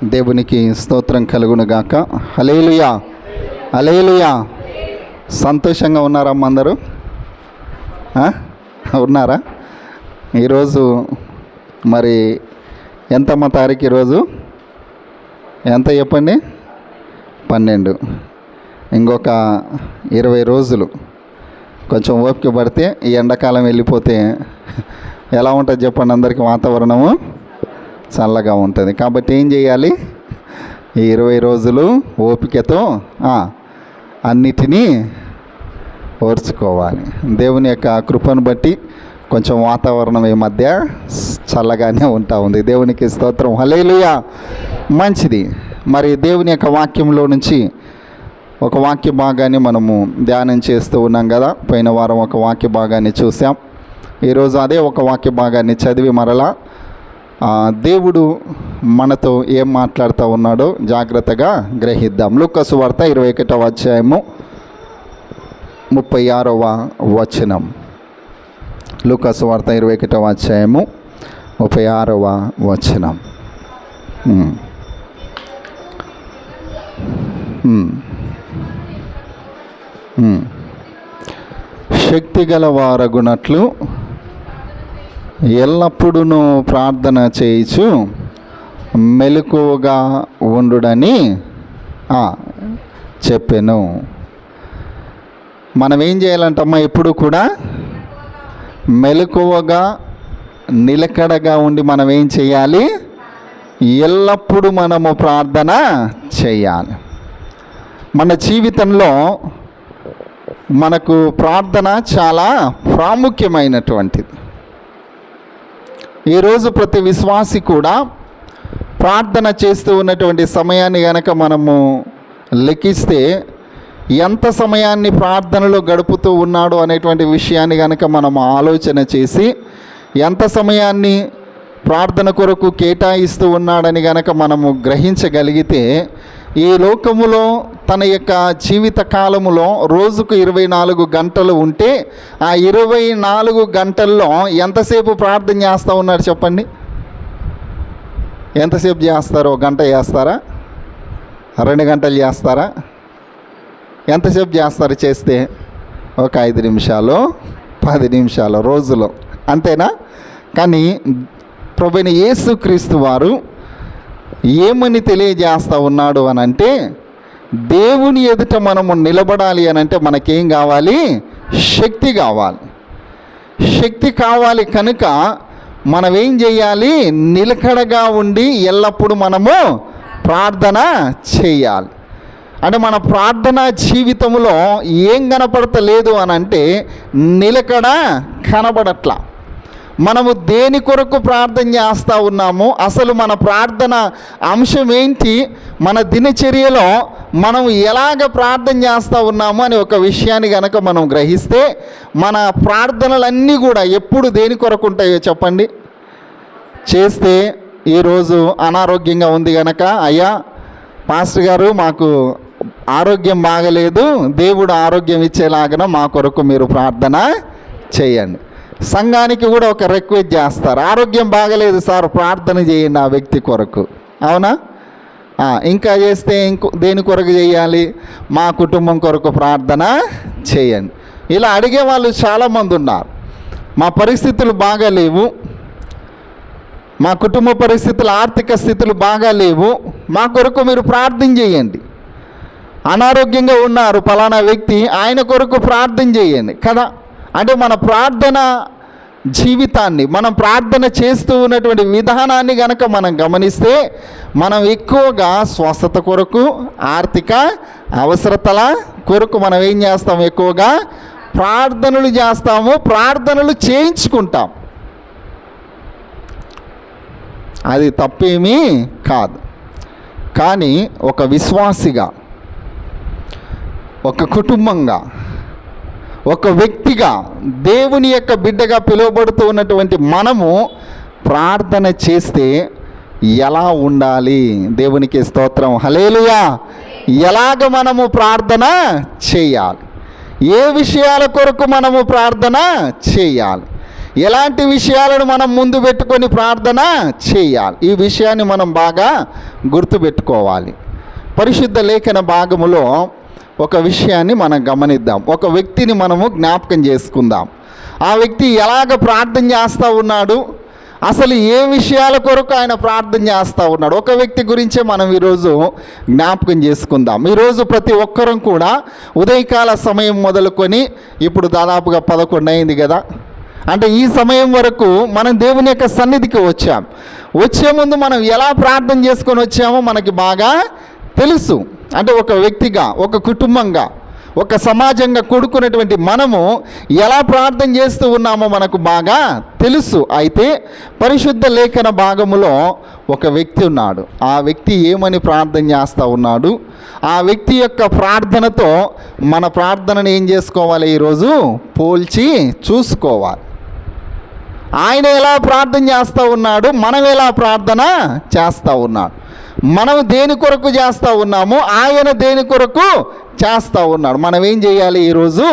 దేవునికి స్తోత్రం కలుగును గాక. హల్లెలూయా, హల్లెలూయా. సంతోషంగా ఉన్నారమ్మ అందరూ? ఉన్నారా? ఈరోజు మరి ఎంతమ్మ తారీఖు? ఈరోజు ఎంత చెప్పండి? 12. ఇంకొక 20 రోజులు కొంచెం ఓపిక పడితే ఈ ఎండాకాలం వెళ్ళిపోతే ఎలా ఉంటుంది చెప్పండి? అందరికీ వాతావరణము చల్లగా ఉంటుంది. కాబట్టి ఏం చేయాలి? ఈ 20 రోజులు ఓపికతో అన్నిటినీ ఓర్చుకోవాలి. దేవుని యొక్క కృపను బట్టి కొంచెం వాతావరణం ఈ మధ్య చల్లగానే ఉంటా ఉంది. దేవునికి స్తోత్రం, హల్లెలూయా. మంచిది. మరి దేవుని యొక్క వాక్యంలో నుంచి ఒక వాక్య భాగాన్ని మనము ధ్యానం చేస్తూ ఉన్నాం కదా. పోయిన వారం ఒక వాక్య భాగాన్ని చూసాం. ఈరోజు అదే ఒక వాక్య భాగాన్ని చదివి మరలా దేవుడు మనతో ఏం మాట్లాడుతూ ఉన్నాడో జాగ్రత్తగా గ్రహిద్దాం. లూకా సువార్త 21వ అధ్యాయము 36వ వచనం. లూకా సువార్త 21వ అధ్యాయము 36వ వచనం. శక్తిగల వారగునట్లు ఎల్లప్పుడూ ప్రార్థన చేయించు మెలకువగా ఉండుడని చెప్పాను. మనం ఏం చేయాలంటమ్మా? ఎప్పుడు కూడా మెలకువగా నిలకడగా ఉండి మనం ఏం చేయాలి? ఎల్లప్పుడూ మనము ప్రార్థన చేయాలి. మన జీవితంలో మనకు ప్రార్థన చాలా ప్రాముఖ్యమైనటువంటిది. ఈరోజు ప్రతి విశ్వాసి కూడా ప్రార్థన చేస్తూ ఉన్నటువంటి సమయాన్ని కనుక మనము లెక్కిస్తే ఎంత సమయాన్ని ప్రార్థనలో గడుపుతూ ఉన్నాడు అనేటువంటి విషయాన్ని కనుక మనము ఆలోచన చేసి ఎంత సమయాన్ని ప్రార్థన కొరకు కేటాయిస్తూ ఉన్నాడని కనుక మనము గ్రహించగలిగితే ఈ లోకములో తన యొక్క జీవిత కాలములో రోజుకు 24 గంటలు ఉంటే ఆ 24 గంటల్లో ఎంతసేపు ప్రార్థన చేస్తూ ఉన్నారు చెప్పండి? ఎంతసేపు చేస్తారు? 1 గంట చేస్తారా? 2 గంటలు చేస్తారా? ఎంతసేపు చేస్తారు? చేస్తే ఒక 5 నిమిషాలు 10 నిమిషాలు రోజులో, అంతేనా? కానీ ప్రభువైన యేసుక్రీస్తు వారు ఏమని తెలియజేస్తూ ఉన్నాడు అని అంటే, దేవుని ఎదుట మనము నిలబడాలి అని అంటే మనకేం కావాలి? శక్తి కావాలి. శక్తి కావాలి కనుక మనం ఏం చేయాలి? నిలకడగా ఉండి ఎల్లప్పుడూ మనము ప్రార్థన చేయాలి. అంటే మన ప్రార్థన జీవితంలో ఏం కనపడతలేదు అని అంటే నిలకడ కనబడట్లా. మనము దేని కొరకు ప్రార్థన చేస్తూ ఉన్నాము? అసలు మన ప్రార్థన అంశం ఏంటి? మన దినచర్యలో మనం ఎలాగ ప్రార్థన చేస్తూ ఉన్నాము అని ఒక విషయాన్ని కనుక మనం గ్రహిస్తే మన ప్రార్థనలన్నీ కూడా ఎప్పుడు దేని కొరకు ఉంటాయో చెప్పండి? చేస్తే ఈరోజు అనారోగ్యంగా ఉంది కనుక, అయ్యా పాస్టర్ గారు మాకు ఆరోగ్యం బాగలేదు, దేవుడు ఆరోగ్యం ఇచ్చేలాగా మా కొరకు మీరు ప్రార్థన చేయండి. సంఘానికి కూడా ఒక రిక్వెస్ట్ చేస్తారు, ఆరోగ్యం బాగలేదు సార్ ప్రార్థన చేయండి ఆ వ్యక్తి కొరకు, అవునా? ఇంకా చేస్తే దేని కొరకు చేయాలి? మా కుటుంబం కొరకు ప్రార్థన చేయండి. ఇలా అడిగే వాళ్ళు చాలామంది ఉన్నారు. మా పరిస్థితులు బాగాలేవు, మా కుటుంబ పరిస్థితులు, ఆర్థిక స్థితులు బాగాలేవు, మా కొరకు మీరు ప్రార్థన చేయండి. అనారోగ్యంగా ఉన్నారు ఫలానా వ్యక్తి, ఆయన కొరకు ప్రార్థన చేయండి కదా. అంటే మన ప్రార్థన జీవితాన్ని, మనం ప్రార్థన చేస్తూ ఉన్నటువంటి విధానాన్ని కనుక మనం గమనిస్తే మనం ఎక్కువగా స్వస్థత కొరకు, ఆర్థిక అవసరతల కొరకు మనం ఏం చేస్తాము? ఎక్కువగా ప్రార్థనలు చేస్తాము, ప్రార్థనలు చేయించుకుంటాం. అది తప్పేమీ కాదు. కానీ ఒక విశ్వాసిగా, ఒక కుటుంబంగా, ఒక వ్యక్తిగా, దేవుని యొక్క బిడ్డగా పిలువబడుతూ ఉన్నటువంటి మనము ప్రార్థన చేస్తే ఎలా ఉండాలి? దేవునికి స్తోత్రం, హల్లెలూయా. ఎలాగ మనము ప్రార్థన చేయాలి? ఏ విషయాల కొరకు మనము ప్రార్థన చేయాలి? ఎలాంటి విషయాలను మనం ముందు పెట్టుకొని ప్రార్థన చేయాలి. ఈ విషయాన్ని మనం బాగా గుర్తుపెట్టుకోవాలి. పరిశుద్ధ లేఖన భాగములో ఒక విషయాన్ని మనం గమనిద్దాం. ఒక వ్యక్తిని మనము జ్ఞాపకం చేసుకుందాం. ఆ వ్యక్తి ఎలాగ ప్రార్థన చేస్తూ ఉన్నాడు, అసలు ఏ విషయాల కొరకు ఆయన ప్రార్థన చేస్తూ ఉన్నాడు, ఒక వ్యక్తి గురించే మనం ఈరోజు జ్ఞాపకం చేసుకుందాం. ఈరోజు ప్రతి ఒక్కరం కూడా ఉదయకాల సమయం మొదలుకొని ఇప్పుడు దాదాపుగా 11 అయింది కదా, అంటే ఈ సమయం వరకు మనం దేవుని యొక్క సన్నిధికి వచ్చాం. వచ్చే ముందు మనం ఎలా ప్రార్థన చేసుకొని వచ్చామో మనకి బాగా తెలుసు. అంటే ఒక వ్యక్తిగా, ఒక కుటుంబంగా, ఒక సమాజంగా కూడుకున్నటువంటి మనము ఎలా ప్రార్థన చేస్తూ ఉన్నామో మనకు బాగా తెలుసు. అయితే పరిశుద్ధ లేఖన భాగములో ఒక వ్యక్తి ఉన్నాడు. ఆ వ్యక్తి ఏమని ప్రార్థన చేస్తూ ఉన్నాడు, ఆ వ్యక్తి యొక్క ప్రార్థనతో మన ప్రార్థనను ఏం చేసుకోవాలి, ఈరోజు పోల్చి చూసుకోవాలి. ఆయన ఎలా ప్రార్థన చేస్తూ ఉన్నాడు, మనం ఎలా ప్రార్థన చేస్తూ ఉన్నాడు, మనం దేని కొరకు చేస్తూ ఉన్నాము, ఆయన దేని కొరకు చేస్తూ ఉన్నాడు. మనం ఏం చేయాలి, ఈరోజు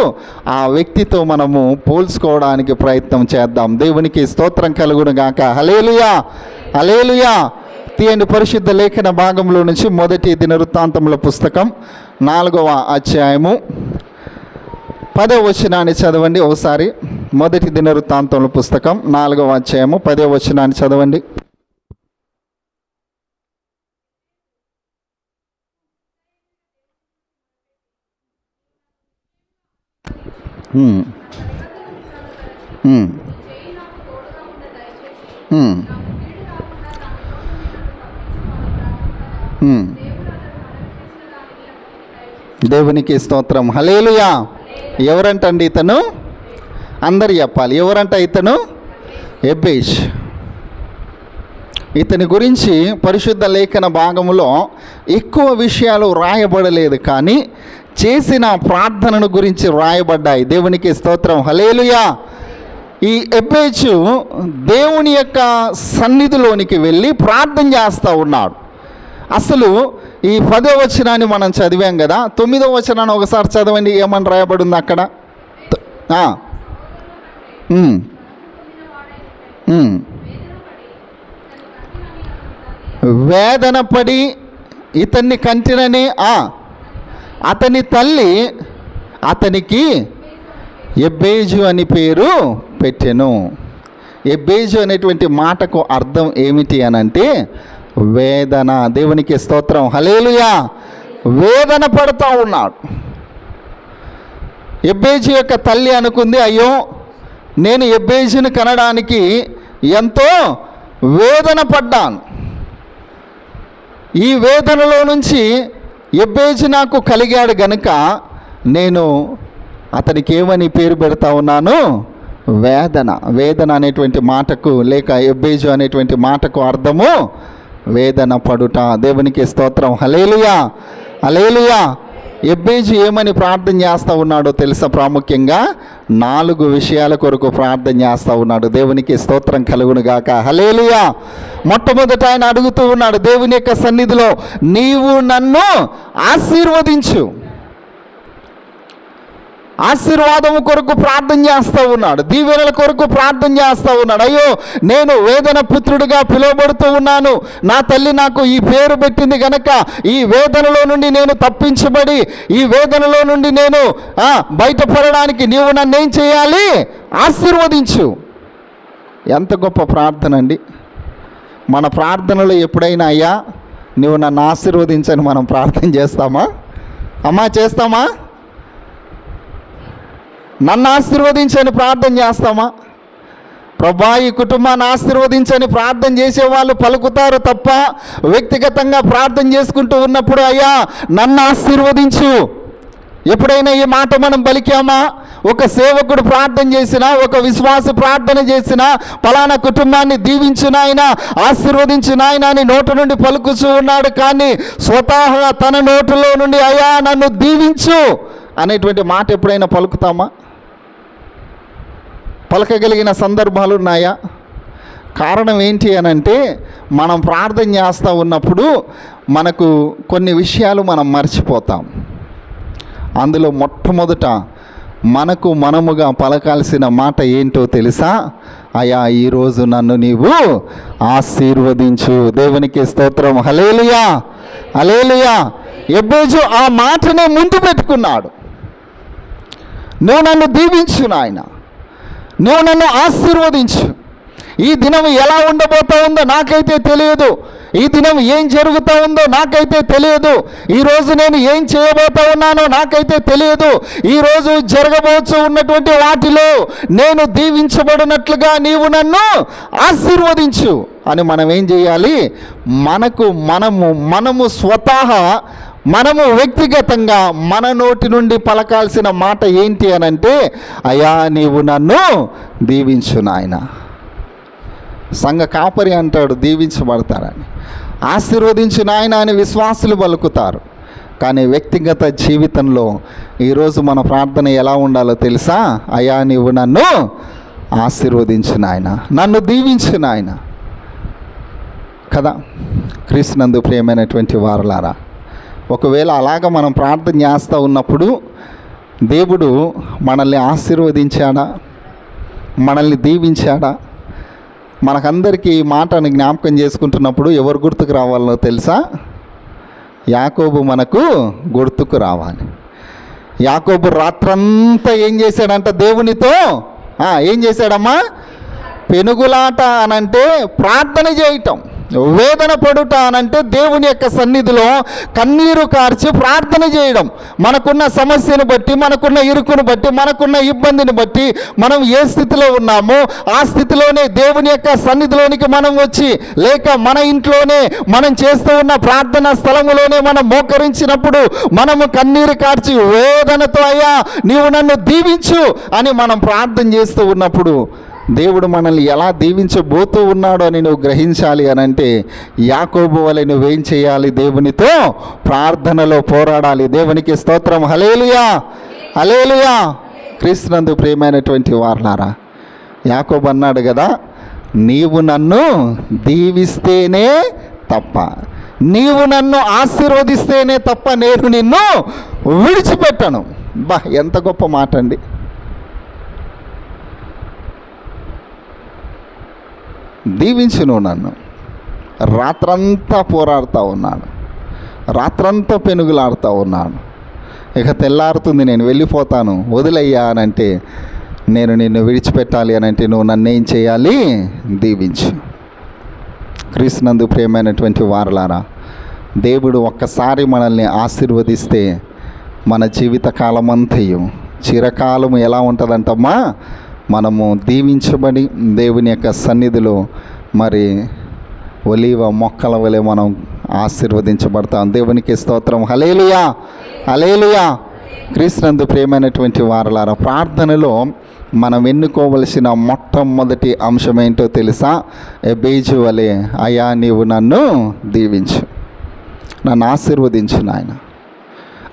ఆ వ్యక్తితో మనము పోల్చుకోవడానికి ప్రయత్నం చేద్దాం. దేవునికి స్తోత్రం కలుగును గాక. హల్లెలూయా, హల్లెలూయా. తీయండి పరిశుద్ధ లేఖన భాగంలో నుంచి మొదటి దినవృత్తాంతముల పుస్తకం 4వ అధ్యాయము 10వ వచనాన్ని చదవండి ఒకసారి. మొదటి దినవృత్తాంతముల పుస్తకం 4వ అధ్యాయము 10వ వచనాన్ని చదవండి. దేవునికి స్తోత్రం. హల్లెలూయా. ఎవరంటండి ఇతను? అందరు చెప్పాలి. ఎవరంట ఇతను? ఎబ్బేష్. ఇతని గురించి పరిశుద్ధ లేఖన భాగములో ఎక్కువ విషయాలు రాయబడలేదు, కానీ చేసిన ప్రార్థనను గురించి రాయబడ్డాయి. దేవునికి స్తోత్రం. హల్లెలూయా. ఈ ఎబ్బేజు దేవుని యొక్క సన్నిధిలోనికి వెళ్ళి ప్రార్థన చేస్తూ ఉన్నాడు. అసలు ఈ 10వ వచనాన్ని మనం చదివాం కదా, 9వ వచనాన్ని ఒకసారి చదవండి. ఏమని రాయబడి ఉంది అక్కడ? వేదన పడి ఇతన్ని కంటినని అతని తల్లి అతనికి ఎబ్బేజు అని పేరు పెట్టెను. ఎబ్బేజు అనేటువంటి మాటకు అర్థం ఏమిటి అనంటే వేదన. దేవునికి స్తోత్రం. హల్లెలూయా. వేదన పడుతూ ఉన్నాడు. ఎబ్బేజు యొక్క తల్లి అనుకుంది, అయ్యో నేను ఎబ్బేజుని కనడానికి ఎంతో వేదన పడ్డాను, ఈ వేదనలో నుంచి ఎబ్బేజు నాకు కలిగాడు గనుక నేను అతనికి ఏమని పేరు పెడతా ఉన్నాను? వేదన. వేదన అనేటువంటి మాటకు, లేక ఎబ్బేజు అనేటువంటి మాటకు అర్థము వేదన పడుట. దేవునికి స్తోత్రం. హల్లెలూయా, హల్లెలూయా. ఎబ్బేజు ఏమని ప్రార్థన చేస్తూ ఉన్నాడో తెలుసా? ప్రాముఖ్యంగా 4 విషయాల కొరకు ప్రార్థన చేస్తూ ఉన్నాడు. దేవునికి స్తోత్రం కలుగును గాక. హల్లెలూయా. మొట్టమొదట ఆయన అడుగుతూ ఉన్నాడు దేవుని యొక్క సన్నిధిలో, నీవు నన్ను ఆశీర్వదించు. ఆశీర్వాదము కొరకు ప్రార్థన చేస్తూ ఉన్నాడు, దీవెనల కొరకు ప్రార్థన చేస్తూ ఉన్నాడు. అయ్యో నేను వేదన పుత్రుడిగా పిలువబడుతూ ఉన్నాను, నా తల్లి నాకు ఈ పేరు పెట్టింది కనుక ఈ వేదనలో నుండి నేను తప్పించబడి ఈ వేదనలో నుండి నేను బయటపడడానికి నీవు నన్ను ఏం చేయాలి? ఆశీర్వదించు. ఎంత గొప్ప ప్రార్థన అండి. మన ప్రార్థనలో ఎప్పుడైనా అయ్యా నువ్వు నన్ను ఆశీర్వదించని మనం ప్రార్థన చేస్తామా? అమ్మా చేస్తామా? నన్ను ఆశీర్వదించని ప్రార్థన చేస్తామా? ప్రభా ఈ కుటుంబాన్ని ఆశీర్వదించని ప్రార్థన చేసేవాళ్ళు పలుకుతారు తప్ప వ్యక్తిగతంగా ప్రార్థన చేసుకుంటూ ఉన్నప్పుడు అయ్యా నన్ను ఆశీర్వదించు. ఎప్పుడైనా ఈ మాట మనం పలికామా? ఒక సేవకుడు ప్రార్థన చేసినా, ఒక విశ్వాస ప్రార్థన చేసినా, ఫలానా కుటుంబాన్ని దీవించు నాయన, ఆశీర్వదించు నాయన అని నోటి నుండి పలుకుతూ ఉన్నాడు, కానీ స్వతహాగా తన నోటిలో నుండి అయ్యా నన్ను దీవించు అనేటువంటి మాట ఎప్పుడైనా పలుకుతామా? పలకగలిగిన సందర్భాలు ఉన్నాయా? కారణం ఏంటి అనంటే మనం ప్రార్థన చేస్తూ ఉన్నప్పుడు మనకు కొన్ని విషయాలు మనం మర్చిపోతాం. అందులో మొట్టమొదట మనకు మనముగా పలకాల్సిన మాట ఏంటో తెలుసా? అయ్యా, ఈరోజు నన్ను నీవు ఆశీర్వదించు. దేవునికి స్తోత్రం. హల్లెలూయా, హల్లెలూయా. ఎబ్బేజు ఆ మాటనే ముందు పెట్టుకున్నాడు. నువ్వు నన్ను దీవించు నాయన, నువ్వు నన్ను ఆశీర్వదించు. ఈ దినం ఎలా ఉండబోతా ఉందో నాకైతే తెలియదు. ఈ దినం ఏం జరుగుతూ ఉందో నాకైతే తెలియదు. ఈరోజు నేను ఏం చేయబోతా ఉన్నానో నాకైతే తెలియదు. ఈరోజు జరగబోతూ ఉన్నటువంటి వాటిలో నేను దీవించబడినట్లుగా నీవు నన్ను ఆశీర్వదించు అని మనం ఏం చేయాలి? మనము స్వతహా మనము వ్యక్తిగతంగా మన నోటి నుండి పలకాల్సిన మాట ఏంటి అనంటే, అయ్యా నీవు నన్ను దీవించు నాయన. సంఘ కాపరి అంటాడు దీవించబడతారని, ఆశీర్వదించు నాయన అని విశ్వాసులు పలుకుతారు. కానీ వ్యక్తిగత జీవితంలో ఈరోజు మన ప్రార్థన ఎలా ఉండాలో తెలుసా? అయ్యా నీవు నన్ను ఆశీర్వదించు నాయన, నన్ను దీవించు నాయన. కదా క్రీస్తునందు ప్రియమైనటువంటి వారలారా, ఒకవేళ అలాగ మనం ప్రార్థన చేస్తూ ఉన్నప్పుడు దేవుడు మనల్ని ఆశీర్వదించాడా, మనల్ని దీవించాడా? మనకందరికీ ఈ మాటను జ్ఞాపకం చేసుకుంటున్నప్పుడు ఎవరు గుర్తుకు రావాలో తెలుసా? యాకోబు మనకు గుర్తుకు రావాలి. యాకోబు రాత్రంతా ఏం చేశాడంట? దేవునితో ఏం చేశాడమ్మా? పెనుగులాట అనంటే ప్రార్థన చేయటం, వేదన పడుట అనంటే దేవుని యొక్క సన్నిధిలో కన్నీరు కార్చి ప్రార్థన చేయడం. మనకున్న సమస్యను బట్టి, మనకున్న ఇరుకును బట్టి, మనకున్న ఇబ్బందిని బట్టి, మనం ఏ స్థితిలో ఉన్నామో ఆ స్థితిలోనే దేవుని యొక్క సన్నిధిలోనికి మనం వచ్చి, లేక మన ఇంట్లోనే మనం చేస్తూ ఉన్న ప్రార్థన స్థలములోనే మనం మోకరించినప్పుడు మనము కన్నీరు కార్చి వేదనతో అయ్యా నీవు నన్ను దీవించు అని మనం ప్రార్థన చేస్తూ ఉన్నప్పుడు దేవుడు మనల్ని ఎలా దీవించబోతూ ఉన్నాడో అని నువ్వు గ్రహించాలి అనంటే, యాకోబు వలె నువ్వేం చేయాలి? దేవునితో ప్రార్థనలో పోరాడాలి. దేవునికి స్తోత్రం. హల్లెలూయా, హల్లెలూయా. క్రీస్తునందు ప్రియమైనటువంటి వారలారా, యాకోబు అన్నాడు కదా, నీవు నన్ను దీవిస్తేనే తప్ప, నీవు నన్ను ఆశీర్వదిస్తేనే తప్ప నేను నిన్ను విడిచిపెట్టను. ఎంత గొప్ప మాట అండి. దీవించును నన్ను. రాత్రంతా పోరాడుతూ ఉన్నాను, రాత్రంతా పెనుగులాడుతూ ఉన్నాను. ఇక తెల్లారుతుంది, నేను వెళ్ళిపోతాను, వదిలయ్యా అనంటే, నేను నిన్ను విడిచిపెట్టాలి అనంటే నువ్వు నన్ను ఏం చేయాలి? దీవించు. క్రీస్తునందు ప్రియమైనటువంటి వారలారా, దేవుడు ఒక్కసారి మనల్ని ఆశీర్వదిస్తే మన జీవిత కాలమంతయు చిరకాలము ఎలా ఉంటుందంటమ్మా? మనము దీవించబడి దేవుని యొక్క సన్నిధిలో మరి ఒలీవ మొక్కల వలె మనం ఆశీర్వదించబడతాం. దేవునికి స్తోత్రం. హల్లెలూయా, హల్లెలూయా. క్రీస్తునందు ప్రియమైనటువంటి వారలారా, ప్రార్థనలో మనం ఎన్నుకోవలసిన మొట్టమొదటి అంశం ఏంటో తెలుసా? ఎబేజు వలె అయ్యా నీవు నన్ను దీవించు, నన్ను ఆశీర్వదించు నాయన.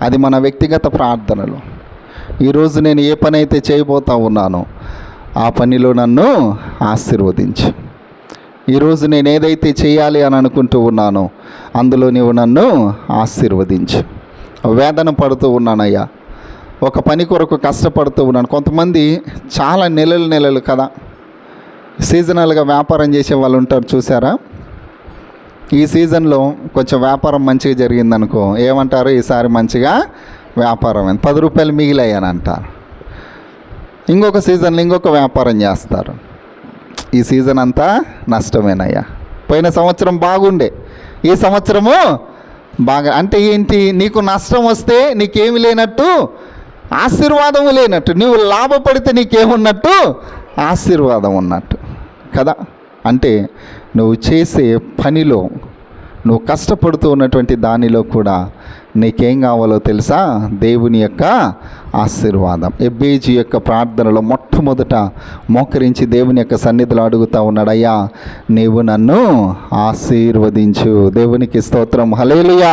అది మన వ్యక్తిగత ప్రార్థనలో. ఈరోజు నేను ఏ పని అయితే చేయబోతా ఉన్నానో ఆ పనిలో నన్ను ఆశీర్వదించు. ఈరోజు నేను ఏదైతే చేయాలి అని అనుకుంటూ ఉన్నానో అందులో నీవు నన్ను ఆశీర్వదించు. వేదన పడుతూ ఉన్నానయ్యా, ఒక పని కొరకు కష్టపడుతూ ఉన్నాను. కొంతమంది చాలా నెలలు కదా సీజనల్గా వ్యాపారం చేసే వాళ్ళు ఉంటారు, చూసారా? ఈ సీజన్లో కొంచెం వ్యాపారం మంచిగా జరిగిందనుకో, ఏమంటారు? ఈసారి మంచిగా వ్యాపారం 10 రూపాయలు మిగిలాయని అంటారు. ఇంకొక సీజన్లో ఇంకొక వ్యాపారం చేస్తారు, ఈ సీజన్ అంతా నష్టమేనయ్యా, పోయిన సంవత్సరం బాగుండే, ఈ సంవత్సరము బాగా. అంటే ఏంటి? నీకు నష్టం వస్తే నీకేమి లేనట్టు? ఆశీర్వాదము లేనట్టు. నువ్వు లాభపడితే నీకేమున్నట్టు? ఆశీర్వాదం ఉన్నట్టు కదా. అంటే నువ్వు చేసే పనిలో, నువ్వు కష్టపడుతూ ఉన్నటువంటి దానిలో కూడా నీకేం కావాలో తెలుసా? దేవుని యొక్క ఆశీర్వాదం. ఎబ్బేజీ యొక్క ప్రార్థనలో మొట్టమొదట మోకరించి దేవుని యొక్క సన్నిధిలో అడుగుతూ ఉన్నాడు, అయ్యా నీవు నన్ను ఆశీర్వదించు. దేవునికి స్తోత్రం. హల్లెలూయా.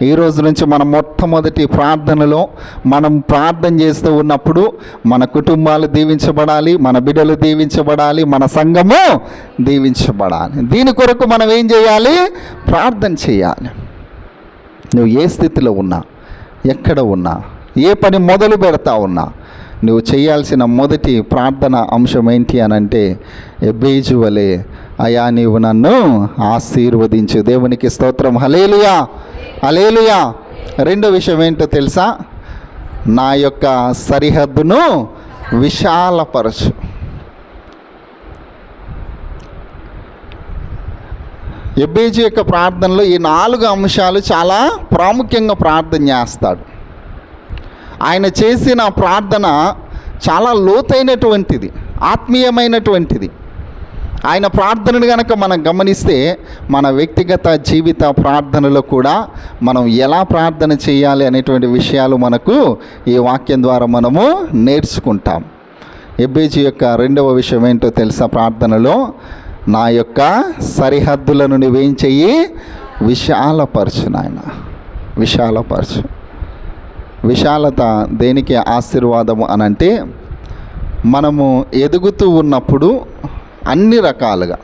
ఈ రోజు నుంచి మనం మొట్టమొదటి ప్రార్థనలో మనం ప్రార్థన చేస్తూ ఉన్నప్పుడు మన కుటుంబాలు దీవించబడాలి, మన బిడ్డలు దీవించబడాలి, మన సంఘము దీవించబడాలి. దీని కొరకు మనం ఏం చేయాలి? ప్రార్థన చేయాలి. నువ్వు ఏ స్థితిలో ఉన్నా, ఎక్కడ ఉన్నా, ఏ పని మొదలు పెడతా ఉన్నా, నువ్వు చేయాల్సిన మొదటి ప్రార్థన అంశం ఏంటి అని అంటే, ఎబ్బేజు వలె అయా నీవు నన్ను ఆశీర్వదించు. దేవునికి స్తోత్రం. హల్లెలూయా, హల్లెలూయా. రెండో విషయం ఏంటో తెలుసా? నా యొక్క సరిహద్దును విశాలపరచు. ఎబ్బేజు యొక్క ప్రార్థనలో ఈ 4 అంశాలు చాలా ప్రాముఖ్యంగా ప్రార్థన చేస్తాడు. ఆయన చేసిన ప్రార్థన చాలా లోతైనటువంటిది, ఆత్మీయమైనటువంటిది. ఆయన ప్రార్థనను కనుక మనం గమనిస్తే మన వ్యక్తిగత జీవిత ప్రార్థనలో కూడా మనం ఎలా ప్రార్థన చేయాలి అనేటువంటి విషయాలు మనకు ఈ వాక్యం ద్వారా మనము నేర్చుకుంటాం. ఎబ్బేజు యొక్క రెండవ విషయం ఏంటో తెలుసా? ప్రార్థనలో నా యొక్క సరిహద్దులను నువ్వేం చెయ్యి? విశాలపరచు నాయన, విశాలపరచు. విశాలత దేనికి ఆశీర్వాదము అనంటే, మనము ఎదుగుతూ ఉన్నప్పుడు అన్ని రకాలుగా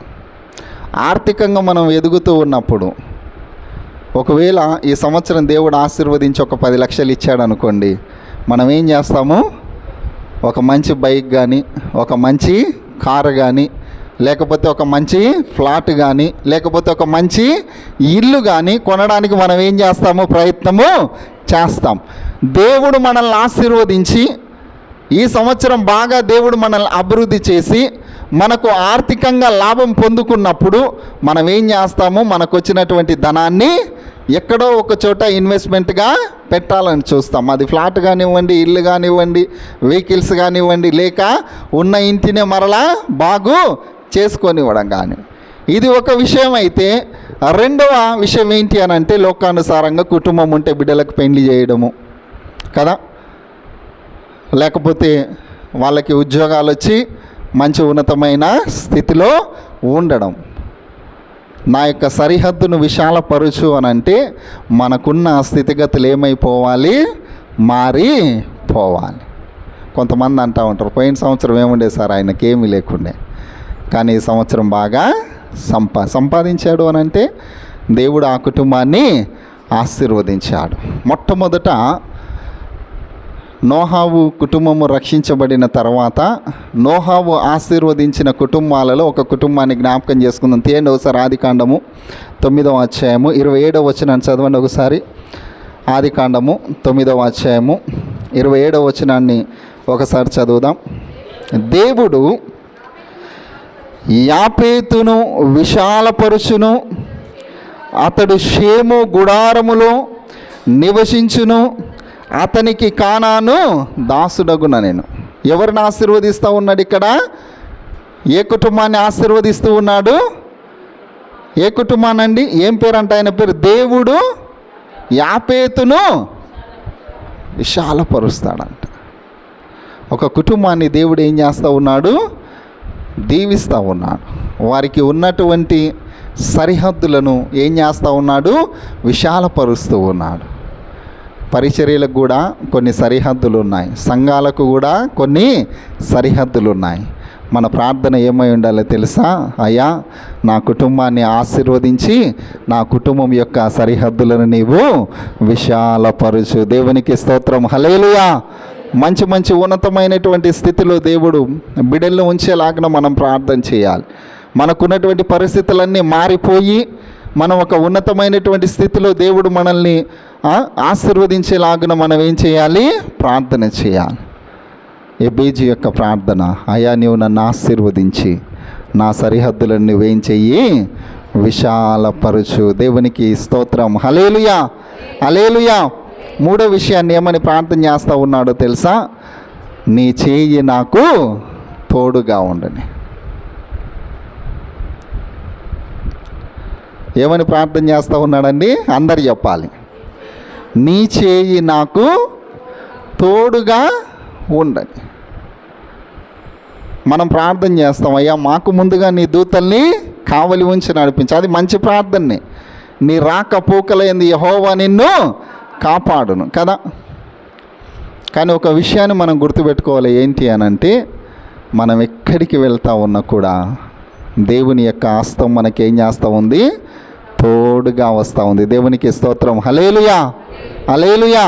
ఆర్థికంగా మనం ఎదుగుతూ ఉన్నప్పుడు, ఒకవేళ ఈ సంవత్సరం దేవుడు ఆశీర్వదించి ఒక 10 లక్షలు ఇచ్చాడు అనుకోండి, మనం ఏం చేస్తాము? ఒక మంచి బైక్ కానీ, ఒక మంచి కారు కానీ, లేకపోతే ఒక మంచి ఫ్లాట్ కానీ, లేకపోతే ఒక మంచి ఇల్లు కానీ కొనడానికి మనం ఏం చేస్తాము? ప్రయత్నము చేస్తాం. దేవుడు మనల్ని ఆశీర్వదించి ఈ సంవత్సరం బాగా దేవుడు మనల్ని అభివృద్ధి చేసి మనకు ఆర్థికంగా లాభం పొందుకున్నప్పుడు మనం ఏం చేస్తాము? మనకు వచ్చినటువంటి ధనాన్ని ఎక్కడో ఒక చోట ఇన్వెస్ట్మెంట్గా పెట్టాలని చూస్తాం. అది ఫ్లాట్ కానివ్వండి, ఇల్లు కానివ్వండి, వెహికల్స్ కానివ్వండి, లేక ఉన్న ఇంటినే మరలా బాగు చేసుకొనివ్వడం కానీ. ఇది ఒక విషయం అయితే, రెండవ విషయం ఏంటి అని అంటే, లోకానుసారంగా కుటుంబం ఉంటే బిడ్డలకు పెళ్లి చేయడము కదా, లేకపోతే వాళ్ళకి ఉద్యోగాలు వచ్చి మంచి ఉన్నతమైన స్థితిలో ఉండడం. నా యొక్క సరిహద్దును విశాలపరచు అని అంటే, మనకున్న స్థితిగతులు ఏమైపోవాలి? మారిపోవాలి. కొంతమంది అంటూ ఉంటారు, పోయిన సంవత్సరం ఏముండే సార్ ఆయనకి ఏమీ లేకుండే, కానీ ఈ సంవత్సరం బాగా సంపాదించాడు అని అంటే దేవుడు ఆ కుటుంబాన్ని ఆశీర్వదించాడు. మొట్టమొదట నోహావు కుటుంబము రక్షించబడిన తర్వాత నోహావు ఆశీర్వదించిన కుటుంబాలలో ఒక కుటుంబాన్ని జ్ఞాపకం చేసుకుందాం. తీయండి ఒకసారి ఆదికాండము 9వ అధ్యాయము 27వ వచనాన్ని చదవండి ఒకసారి. ఆదికాండము 9వ అధ్యాయము 27వ వచనాన్ని ఒకసారి చదువుదాం. దేవుడు యాపేతును విశాలపరుచును, అతడు షేము గుడారములో నివసించును, అతనికి కానాను దాసుడగున నేను. ఎవరిని ఆశీర్వదిస్తూ ఉన్నాడు ఇక్కడ? ఏ కుటుంబాన్ని ఆశీర్వదిస్తూ ఉన్నాడు? ఏ కుటుంబానండి? ఏం పేరు అంటే ఆయన పేరు? దేవుడు యాపేతును విశాలపరుస్తాడంట. ఒక కుటుంబాన్ని దేవుడు ఏం చేస్తూ ఉన్నాడు? దీవిస్తూ ఉన్నాడు. వారికి ఉన్నటువంటి సరిహద్దులను ఏం చేస్తూ ఉన్నాడు? విశాలపరుస్తూ ఉన్నాడు. పరిచర్యలకు కూడా కొన్ని సరిహద్దులు ఉన్నాయి, సంఘాలకు కూడా కొన్ని సరిహద్దులు ఉన్నాయి. మన ప్రార్థన ఏమై ఉండాలో తెలుసా? అయ్యా, నా కుటుంబాన్ని ఆశీర్వదించి నా కుటుంబం యొక్క సరిహద్దులను నీవు విశాలపరుచు. దేవునికి స్తోత్రం. హల్లెలూయా. మంచి మంచి ఉన్నతమైనటువంటి స్థితిలో దేవుడు బిడ్డలను ఉంచేలాగా మనం ప్రార్థన చేయాలి. మనకున్నటువంటి పరిస్థితులన్నీ మారిపోయి మనం ఒక ఉన్నతమైనటువంటి స్థితిలో దేవుడు మనల్ని ఆశీర్వదించేలాగా మనం ఏం చేయాలి? ప్రార్థన చేయాలి. ఎబ్బేజు యొక్క ప్రార్థన, అయా నీవు నన్ను ఆశీర్వదించి నా సరిహద్దులను నువ్వేం చెయ్యి? విశాలపరచు. దేవునికి స్తోత్రం. హల్లెలూయా, హల్లెలూయా. మూడో విషయాన్ని ఏమని ప్రార్థన చేస్తూ ఉన్నాడో తెలుసా? నీ చేయి నాకు తోడుగా ఉండని. ఏమని ప్రార్థన చేస్తూ ఉన్నాడండి? అందరు చెప్పాలి. నీ చేయి నాకు తోడుగా ఉండని. మనం ప్రార్థన చేస్తాం, అయ్యా మాకు ముందుగా నీ దూతల్ని కావలి ఉంచి నడిపించు. అది మంచి ప్రార్థనే. నీ రాకపోకలైంది యెహోవా నిన్ను కాపాడును కదా. కానీ ఒక విషయాన్ని మనం గుర్తుపెట్టుకోవాలి. ఏంటి అని అంటే, మనం ఎక్కడికి వెళ్తా ఉన్నా కూడా దేవుని యొక్క హస్తం మనకేం చేస్తూ ఉంది? తోడుగా వస్తూ ఉంది. దేవునికి స్తోత్రం. హల్లెలూయా. హల్లెలూయా.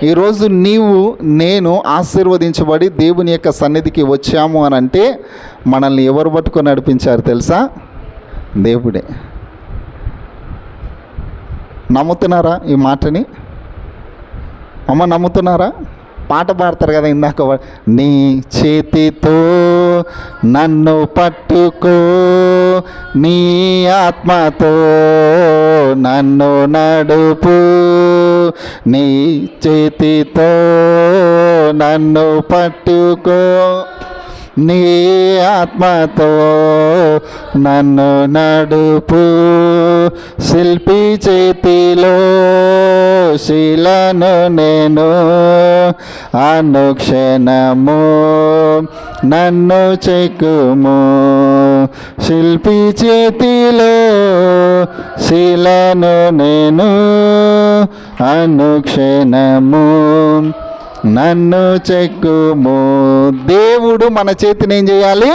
ఈరోజు నీవు నేను ఆశీర్వదించబడి దేవుని యొక్క సన్నిధికి వచ్చాము అని అంటే మనల్ని ఎవరు పట్టుకొని నడిపించారు తెలుసా? దేవుడే. నమ్ముతున్నారా ఈ మాటని? అమ్మ నమ్ముతున్నారా? పాట పాడతారు కదా ఇందాక, నీ చేతితో నన్ను పట్టుకో, నీ ఆత్మతో నన్ను నడుపు, నీ చేతితో నన్ను పట్టుకో, నీ ఆత్మతో నన్ను నడుపు, శిల్పి చేతిలో శిలను నేను, అనుక్షణము నన్ను చెక్కుము, శిల్పి చేతిలో శిలను నేను, అనుక్షణము నన్ను చెక్కుము. దేవుడు మన చేతిని ఏం చేయాలి?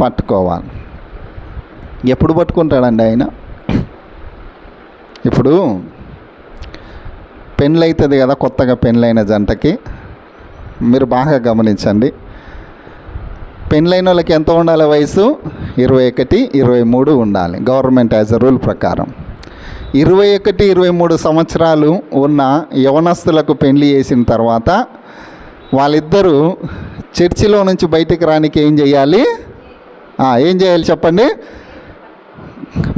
పట్టుకోవాలి. ఎప్పుడు పట్టుకుంటాడండి ఆయన? ఇప్పుడు పెళ్ళైతుంది కదా, కొత్తగా పెళ్ళైన జంటకి మీరు బాగా గమనించండి. పెళ్ళైన వాళ్ళకి ఎంత ఉండాలి వయసు? 21, 23 ఉండాలి గవర్నమెంట్ యాజ్ ఎ రూల్ ప్రకారం. 21, 23 సంవత్సరాలు ఉన్న యవనస్తులకు పెళ్లి చేసిన తర్వాత వాళ్ళిద్దరూ చర్చిలో నుంచి బయటికి రానికి ఏం చేయాలి? ఏం చేయాలి చెప్పండి?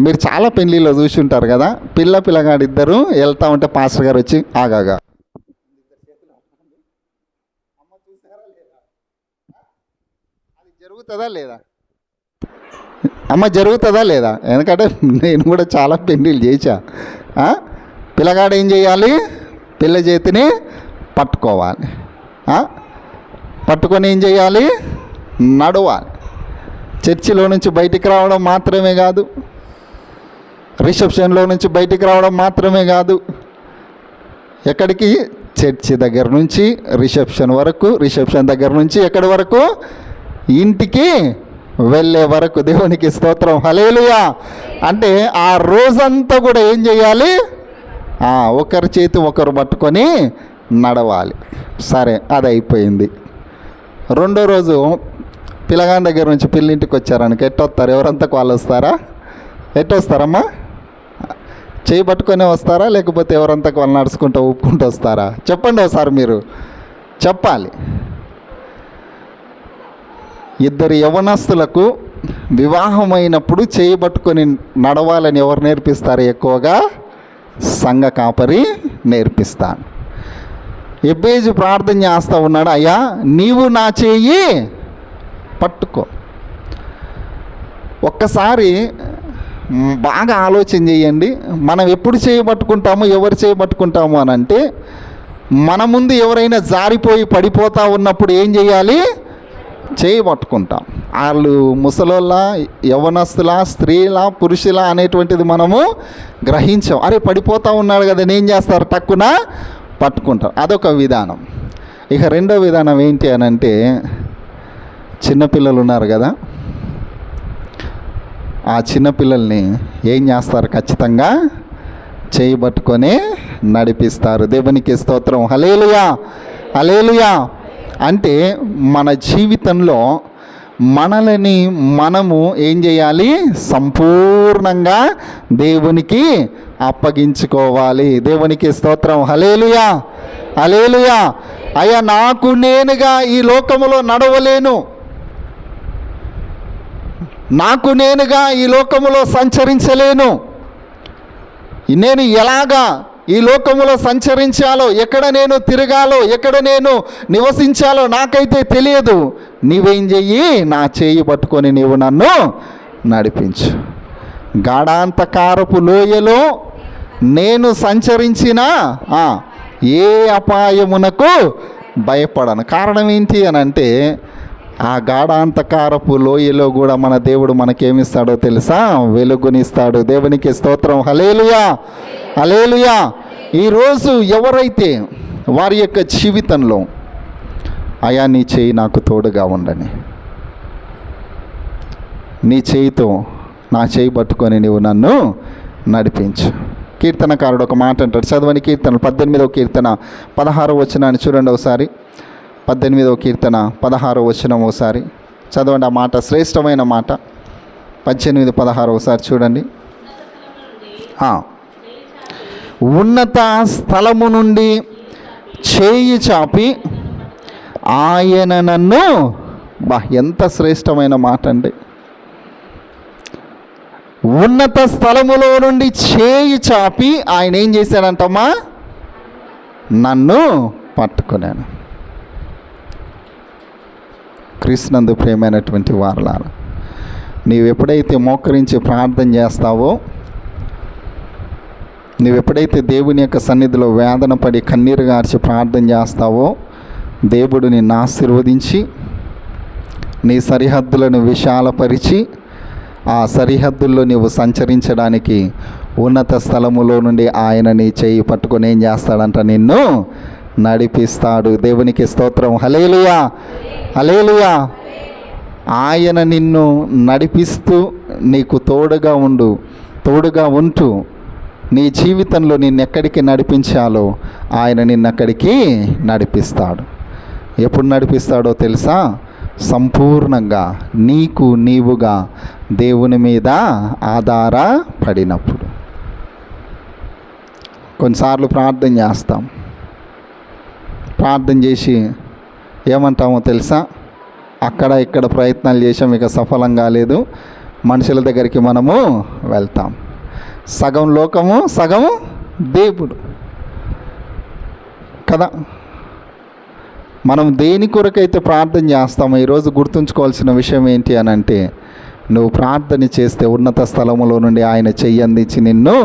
మీరు చాలా పెళ్ళిలో చూసి ఉంటారు కదా, పిల్లగాడిద్దరు వెళ్తూ ఉంటే పాస్టర్ గారు వచ్చి ఆగాగా అది జరుగుతుందా లేదా? అమ్మ జరుగుతుందా లేదా? ఎందుకంటే నేను కూడా చాలా పెళ్ళిళ్ళు చేశా. పిల్లగాడు ఏం చేయాలి? పిల్ల చేతిని పట్టుకోవాలి. పట్టుకొని ఏం చేయాలి? నడవాలి. చర్చిలో నుంచి బయటికి రావడం మాత్రమే కాదు, రిసెప్షన్లో నుంచి బయటికి రావడం మాత్రమే కాదు, ఎక్కడికి? చర్చి దగ్గర నుంచి రిసెప్షన్ వరకు, రిసెప్షన్ దగ్గర నుంచి ఎక్కడి వరకు? ఇంటికి వెళ్ళే వరకు. దేవునికి స్తోత్రం, హల్లెలూయా. అంటే ఆ రోజంతా కూడా ఏం చేయాలి? ఒకరి చేతి ఒకరు పట్టుకొని నడవాలి. సరే, అది అయిపోయింది. రెండో రోజు పిల్లగాని దగ్గర నుంచి పిల్లింటికి వచ్చారనుకో, ఎట్టొస్తారు? ఎవరంతకు వాళ్ళు వస్తారా? ఎట్టొస్తారమ్మా? చేయి పట్టుకొని వస్తారా, లేకపోతే ఎవరంతకు వాళ్ళు నడుచుకుంటూ ఊపుకుంటూ వస్తారా? చెప్పండి ఒకసారి, మీరు చెప్పాలి. ఇద్దరు యవనస్తులకు వివాహమైనప్పుడు చేయి పట్టుకొని నడవాలని ఎవరు నేర్పిస్తారు? ఎక్కువగా సంఘ కాపరి నేర్పిస్తాను. ఎబ్బేజు ప్రార్థన చేస్తూ ఉన్నాడు, అయ్యా నీవు నా చేయి పట్టుకో. ఒక్కసారి బాగా ఆలోచన చేయండి. మనం ఎప్పుడు చేయబట్టుకుంటాము, ఎవరు చేయబట్టుకుంటాము అని అంటే, మన ముందు ఎవరైనా జారిపోయి పడిపోతూ ఉన్నప్పుడు ఏం చేయాలి? చేయబట్టుకుంటాం. వాళ్ళు ముసలోళ్ళ, యవనస్తుల, స్త్రీల, పురుషుల అనేటువంటిది మనము గ్రహించాం. అరే పడిపోతూ ఉన్నాడు కదా, నేను చేస్తారు? టక్కున పట్టుకుంటాం. అదొక విధానం. ఇక రెండో విధానం ఏంటి అని అంటే, చిన్నపిల్లలు ఉన్నారు కదా, ఆ చిన్నపిల్లల్ని ఏం చేస్తారు? ఖచ్చితంగా చేయి పట్టుకొని నడిపిస్తారు. దేవునికి స్తోత్రం, హల్లెలూయా, హల్లెలూయా. అంటే మన జీవితంలో మనల్ని మనము ఏం చేయాలి? సంపూర్ణంగా దేవునికి అప్పగించుకోవాలి. దేవునికి స్తోత్రం, హల్లెలూయా, హల్లెలూయా. అయ్యా నాకు నేనుగా ఈ లోకములో నడవలేను, నాకు నేనుగా ఈ లోకములో సంచరించలేను, నేను ఎలాగా ఈ లోకములో సంచరించాలో, ఎక్కడ నేను తిరగాలో, ఎక్కడ నేను నివసించాలో నాకైతే తెలియదు. నీవేం చెయ్యి? నా చేయి పట్టుకొని నీవు నన్ను నడిపించు. గాఢాంధకారపు లోయలో నేను సంచరించిన ఏ అపాయమునకు భయపడను. కారణం ఏంటి అని అంటే, ఆ గాఢాంధకారపు లోయలో కూడా మన దేవుడు మనకేమిస్తాడో తెలుసా? వెలుగునిస్తాడు. దేవునికి స్తోత్రం, హల్లెలూయా, హల్లెలూయా. ఈరోజు ఎవరైతే వారి యొక్క జీవితంలో అయా నీ చేయి నాకు తోడుగా ఉండని, నీ చేయితో నా చేయి పట్టుకొని నీవు నన్ను నడిపించు, కీర్తనకారుడు ఒక మాట అంటాడు. చదవని కీర్తనలు 18వ కీర్తన 16వ వచనాన్ని చూడండి ఒకసారి. 18వ కీర్తన 16వ వచనం ఒకసారి చదవండి. ఆ మాట శ్రేష్టమైన మాట. 18, 16 ఒకసారి చూడండి. ఉన్నత స్థలము నుండి చేయి చాపి ఆయన నన్ను, ఎంత శ్రేష్టమైన మాట అండి. ఉన్నత స్థలములో నుండి చేయి చాపి ఆయన ఏం చేశాడంటమ్మా? నన్ను పట్టుకున్నాను. క్రీస్తునందు ప్రియమైనటువంటి వారలారా, నీవు ఎప్పుడైతే మోకరించి ప్రార్థన చేస్తావో, నువ్వు ఎప్పుడైతే దేవుని యొక్క సన్నిధిలో వేదన పడి కన్నీరు గార్చి ప్రార్థన చేస్తావో, దేవుడు నిన్ను ఆశీర్వదించి నీ సరిహద్దులను విశాలపరిచి ఆ సరిహద్దుల్లో నీవు సంచరించడానికి ఉన్నత స్థలములో నుండి ఆయన నీ చేయి పట్టుకొని ఏం చేస్తాడంట? నిన్ను నడిపిస్తాడు. దేవునికి స్తోత్రం. హల్లెలూయా, హల్లెలూయా. ఆయన నిన్ను నడిపిస్తూ నీకు తోడుగా ఉంటూ నీ జీవితంలో నిన్నెక్కడికి నడిపించాలో ఆయన నిన్నక్కడికి నడిపిస్తాడు. ఎప్పుడు నడిపిస్తాడో తెలుసా? సంపూర్ణంగా నీకు నీవుగా దేవుని మీద ఆధారపడినప్పుడు. కొన్నిసార్లు ప్రార్థన చేస్తాం. ప్రార్థన చేసి ఏమంటామో తెలుసా? అక్కడ ఇక్కడ ప్రయత్నాలు చేసాం, ఇక సఫలం కాలేదు, మనుషుల దగ్గరికి మనము వెళ్తాం. సగం లోకము, సగము దేవుడు కదా. మనం దేని కొరకైతే ప్రార్థన చేస్తామో ఈరోజు గుర్తుంచుకోవాల్సిన విషయం ఏంటి అని అంటే, నువ్వు ప్రార్థన చేస్తే ఉన్నత స్థలములో నుండి ఆయన చెయ్యి అందించి నిన్ను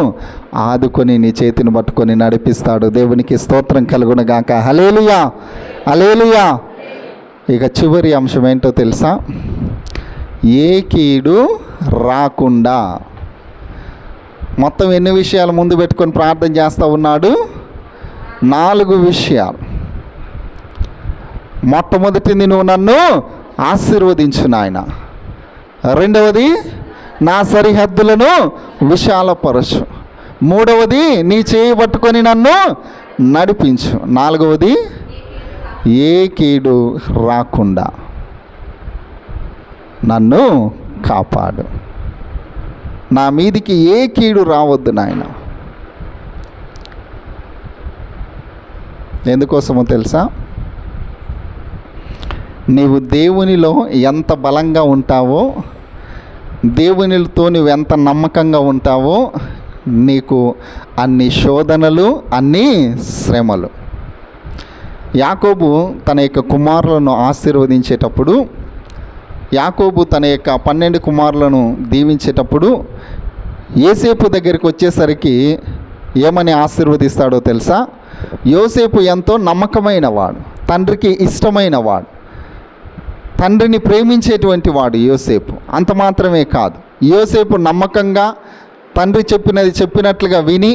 ఆదుకొని నీ చేతిని పట్టుకొని నడిపిస్తాడు. దేవునికి స్తోత్రం కలుగునుగాక. హల్లెలూయా, హల్లెలూయా. ఇక చివరి అంశం ఏంటో తెలుసా? ఏ కీడు రాకుండా. మొత్తం ఎన్ని విషయాలు ముందు పెట్టుకొని ప్రార్థన చేస్తూ ఉన్నాడు? 4 విషయాలు. మొట్టమొదటిది, నువ్వు నన్ను ఆశీర్వదించు నాయన. రెండవది, నా సరిహద్దులను విశాలపరచు. మూడవది, నీ చేయి పట్టుకొని నన్ను నడిపించు. నాలుగవది, ఏ కీడు రాకుండా నన్ను కాపాడు. నా మీదికి ఏ కీడు రావద్దు నాయన. ఎందుకోసమో తెలుసా? నీవు దేవునిలో ఎంత బలంగా ఉంటావో, దేవునితో నువ్వు ఎంత నమ్మకంగా ఉంటావో, నీకు అన్ని శోధనలు, అన్ని శ్రమలు. యాకోబు తన యొక్క కుమారులను ఆశీర్వదించేటప్పుడు, యాకోబు తన యొక్క 12 కుమారులను దీవించేటప్పుడు యోసేపు దగ్గరికి వచ్చేసరికి ఏమని ఆశీర్వదిస్తాడో తెలుసా? యోసేపు ఎంతో నమ్మకమైన వాడు, తండ్రికి ఇష్టమైన వాడు, తండ్రిని ప్రేమించేటువంటి వాడు యోసేపు. అంత మాత్రమే కాదు, యోసేపు నమ్మకంగా తండ్రి చెప్పినట్లుగా విని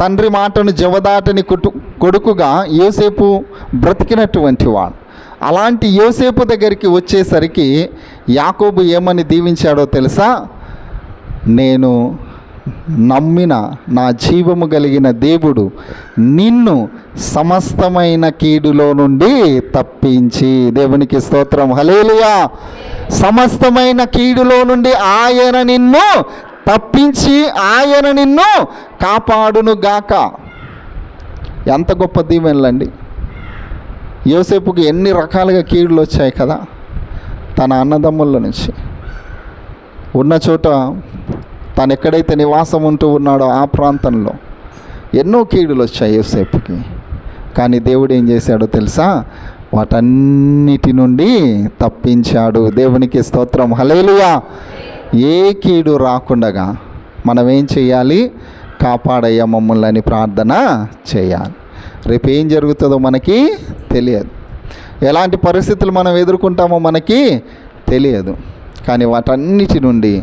తండ్రి మాటను జవదాటని కొడుకుగా యోసేపు బ్రతికినటువంటి వాడు. అలాంటి యోసేపు దగ్గరికి వచ్చేసరికి యాకోబు ఏమని దీవించాడో తెలుసా? నేను నమ్మిన నా జీవము కలిగిన దేవుడు నిన్ను సమస్తమైన కీడులో నుండి తప్పించి. దేవునికి స్తోత్రం. హల్లెలూయా. సమస్తమైన కీడులో నుండి ఆయన నిన్ను తప్పించి ఆయన నిన్ను కాపాడును గాక. ఎంత గొప్ప దీవెనలండి. యోసేపుకి ఎన్ని రకాలుగా కీడులు వచ్చాయి కదా. తన అన్నదమ్ముల నుంచి, ఉన్న చోట తను ఎక్కడైతే నివాసం ఉంటూ ఉన్నాడో ఆ ప్రాంతంలో ఎన్నో కీడులు వచ్చాయి యోసేపుకి. కానీ దేవుడు ఏం చేశాడో తెలుసా? వాటన్నిటి నుండి తప్పించాడు. దేవునికి స్తోత్రం. హల్లెలూయా. ఏ కీడు రాకుండగా మనం ఏం చేయాలి? కాపాడయ్యా మమ్మల్ని అని ప్రార్థన చేయాలి. రేపు ఏం జరుగుతుందో మనకి తెలియదు, ఎలాంటి పరిస్థితులు మనం ఎదుర్కొంటామో మనకి తెలియదు. కానీ వాటన్నిటి నుండి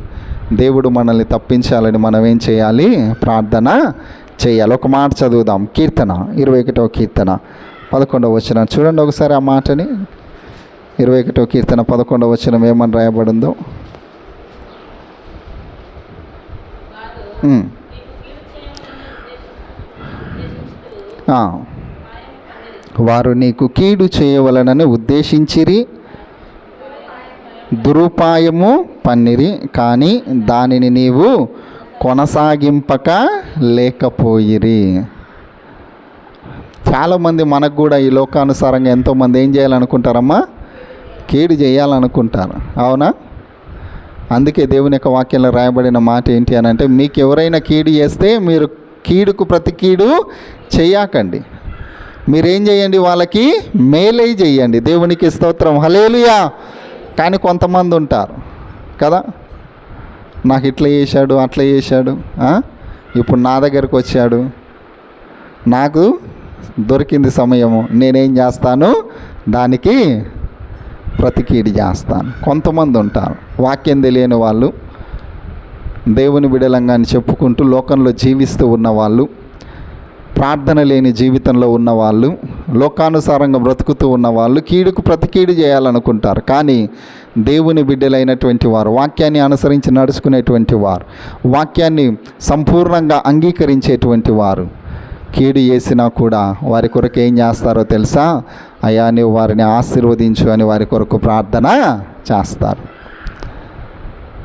దేవుడు మనల్ని తప్పించాలని మనం ఏం చేయాలి? ప్రార్థన చేయాలి. ఒక మాట చదువుదాం. కీర్తన 21వ కీర్తన 11వ వచనం చూడండి ఒకసారి ఆ మాటని. 21వ కీర్తన 11వ వచనం ఏమని రాయబడిందో. వారు నీకు కీడు చేయవలనని ఉద్దేశించిరి, దురుపాయము పన్నిరి, కానీ దానిని నీవు కొనసాగింపక లేకపోయిరి. చాలామంది మనకు కూడా ఈ లోకానుసారంగా ఎంతోమంది ఏం చేయాలనుకుంటారమ్మా? కీడు చేయాలనుకుంటారు. అవునా? అందుకే దేవుని యొక్క వాక్యంలో రాయబడిన మాట ఏంటి అని అంటే, మీకు ఎవరైనా కీడు చేస్తే మీరు కీడుకు ప్రతి కీడు చేయకండి, మీరేం చేయండి? వాళ్ళకి మేలే చేయండి. దేవునికి స్తోత్రం, హల్లెలూయా. కానీ కొంతమంది ఉంటారు కదా, నాకు ఇట్లా చేశాడు, అట్లా చేశాడు, ఇప్పుడు నా దగ్గరకు వచ్చాడు, నాకు దొరికింది సమయము, నేనేం చేస్తాను? దానికి ప్రతికీడి చేస్తాను. కొంతమంది ఉంటారు, వాక్యం తెలియని వాళ్ళు, దేవుని బిడలంగా అని చెప్పుకుంటూ లోకంలో జీవిస్తూ ఉన్నవాళ్ళు, ప్రార్థన లేని జీవితంలో ఉన్నవాళ్ళు, లోకానుసారంగా బ్రతుకుతూ ఉన్నవాళ్ళు కీడుకు ప్రతికీడు చేయాలనుకుంటారు. కానీ దేవుని బిడ్డలైనటువంటి వారు, వాక్యాన్ని అనుసరించి నడుచుకునేటువంటి వారు, వాక్యాన్ని సంపూర్ణంగా అంగీకరించేటువంటి వారు కీడు చేసినా కూడా వారి కొరకు ఏం చేస్తారో తెలుసా? అయ్యా నువ్వు వారిని ఆశీర్వదించు అని వారి కొరకు ప్రార్థన చేస్తారు.